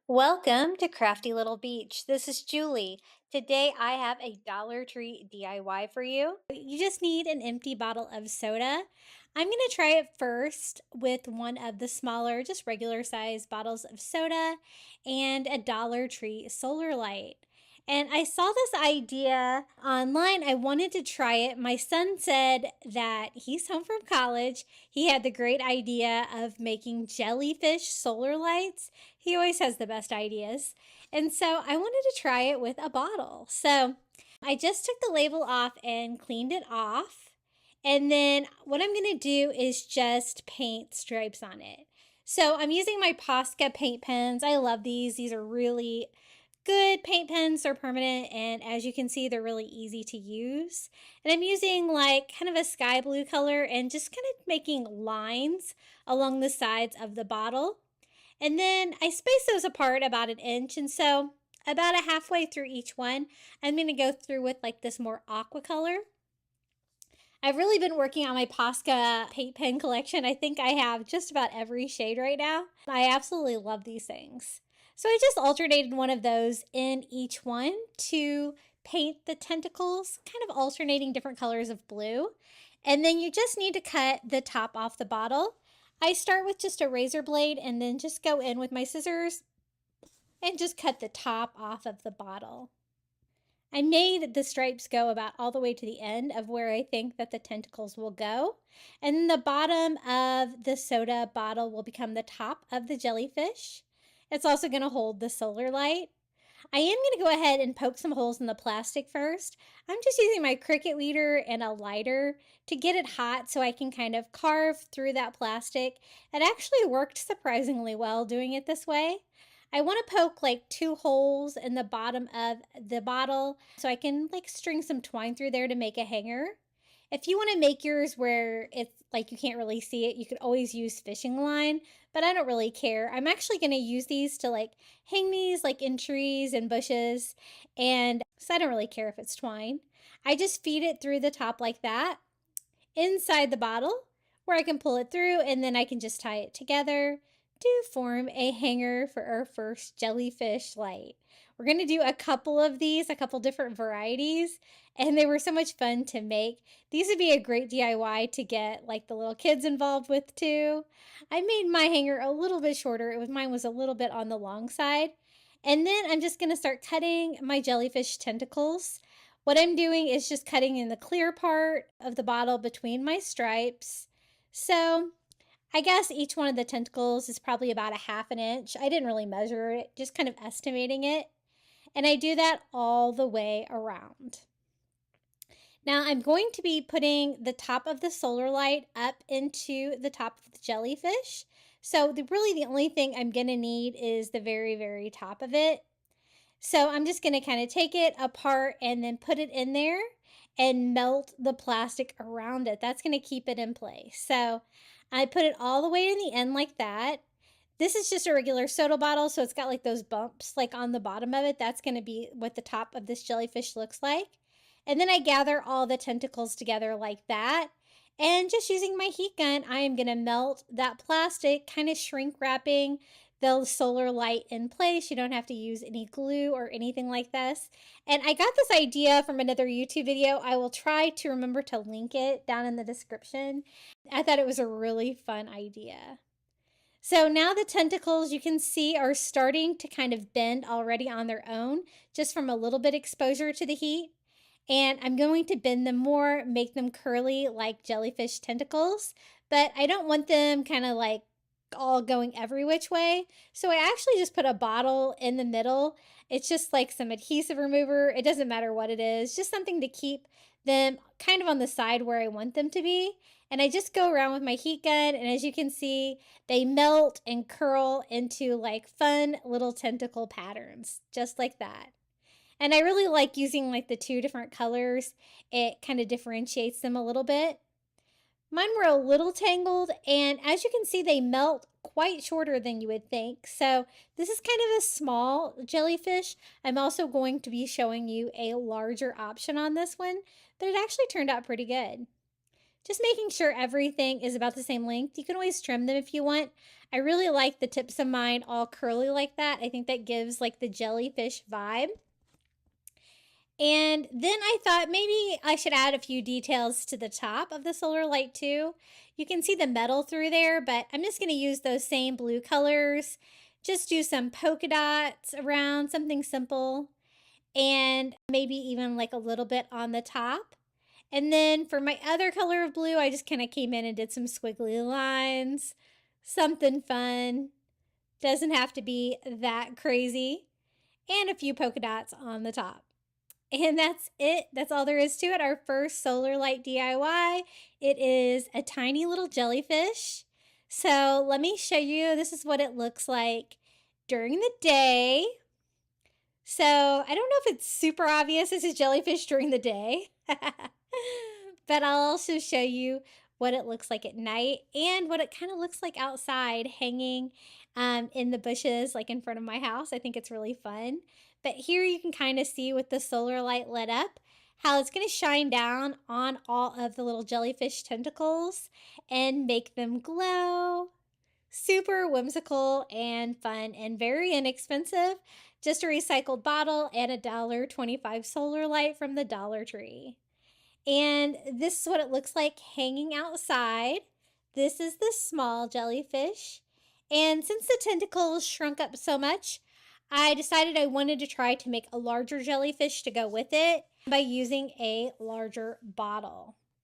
Welcome to Crafty Little Beach. This is Julie. Today I have a Dollar Tree DIY for you. You just need an empty bottle of soda. I'm going to try it first with one of the smaller, just regular size bottles of soda and a Dollar Tree solar light. And I saw this idea online. I wanted to try it. My son said that he's home from college. He had the great idea of making jellyfish solar lights. He always has the best ideas. And so I wanted to try it with a bottle. So I just took the label off and cleaned it off. And then what I'm going to do is just paint stripes on it. So I'm using my Posca paint pens. I love these. These are really good paint pens. They're permanent, and as you can see, they're really easy to use. And I'm using like kind of a sky blue color and just kind of making lines along the sides of the bottle. And then I space those apart about an inch, and so about a halfway through each one, I'm going to go through with like this more aqua color. I've really been working on my Posca paint pen collection. I think I have just about every shade right now. I absolutely love these things. So I just alternated one of those in each one to paint the tentacles, kind of alternating different colors of blue. And then you just need to cut the top off the bottle. I start with just a razor blade and then just go in with my scissors and just cut the top off of the bottle. I made the stripes go about all the way to the end of where I think that the tentacles will go. And the bottom of the soda bottle will become the top of the jellyfish. It's also going to hold the solar light. I am going to go ahead and poke some holes in the plastic first. I'm just using my Cricut weeder and a lighter to get it hot so I can kind of carve through that plastic. It actually worked surprisingly well doing it this way. I want to poke like 2 holes in the bottom of the bottle so I can like string some twine through there to make a hanger. If you want to make yours where it's like you can't really see it, you could always use fishing line, but I don't really care. I'm actually going to use these to like hang these like in trees and bushes, and so I don't really care if it's twine. I just feed it through the top like that inside the bottle where I can pull it through, and then I can just tie it together to form a hanger for our first jellyfish light. We're going to do a couple of these, a couple different varieties, and they were so much fun to make. These would be a great DIY to get like the little kids involved with too. I made my hanger a little bit shorter. Mine was a little bit on the long side. And then I'm just going to start cutting my jellyfish tentacles. What I'm doing is just cutting in the clear part of the bottle between my stripes. So I guess each one of the tentacles is probably about a half an inch. I didn't really measure it, just kind of estimating it. And I do that all the way around. Now I'm going to be putting the top of the solar light up into the top of the jellyfish. So really the only thing I'm going to need is the very, very top of it. So I'm just going to kind of take it apart and then put it in there and melt the plastic around it. That's going to keep it in place. So I put it all the way in the end like that. This is just a regular soda bottle, so it's got like those bumps like on the bottom of it. That's going to be what the top of this jellyfish looks like. And then I gather all the tentacles together like that. And just using my heat gun, I am going to melt that plastic, kind of shrink wrapping the solar light in place. You don't have to use any glue or anything like this. And I got this idea from another YouTube video. I will try to remember to link it down in the description. I thought it was a really fun idea. So now the tentacles you can see are starting to kind of bend already on their own, just from a little bit exposure to the heat. And I'm going to bend them more, make them curly like jellyfish tentacles, but I don't want them kind of like all going every which way. So I actually just put a bottle in the middle. It's just like some adhesive remover. It doesn't matter what it is, just something to keep them kind of on the side where I want them to be. And I just go around with my heat gun, and as you can see, they melt and curl into like fun little tentacle patterns, just like that. And I really like using like the 2 different colors. It kind of differentiates them a little bit. Mine were a little tangled, and as you can see, they melt quite shorter than you would think. So this is kind of a small jellyfish. I'm also going to be showing you a larger option on this one, but it actually turned out pretty good. Just making sure everything is about the same length. You can always trim them if you want. I really like the tips of mine all curly like that. I think that gives like the jellyfish vibe. And then I thought maybe I should add a few details to the top of the solar light too. You can see the metal through there, but I'm just going to use those same blue colors. Just do some polka dots around, something simple, and maybe even like a little bit on the top. And then for my other color of blue, I just kind of came in and did some squiggly lines, something fun. Doesn't have to be that crazy. And a few polka dots on the top. And that's it. That's all there is to it. Our first solar light DIY. It is a tiny little jellyfish. So let me show you. This is what it looks like during the day. So I don't know if it's super obvious this is jellyfish during the day. But I'll also show you what it looks like at night and what it kind of looks like outside hanging in the bushes like in front of my house. I think it's really fun. But here you can kind of see with the solar light lit up how it's going to shine down on all of the little jellyfish tentacles and make them glow. Super whimsical and fun and very inexpensive. Just a recycled bottle and a $1.25 solar light from the Dollar Tree. And this is what it looks like hanging outside. This is the small jellyfish. And since the tentacles shrunk up so much, I decided I wanted to try to make a larger jellyfish to go with it by using a larger bottle.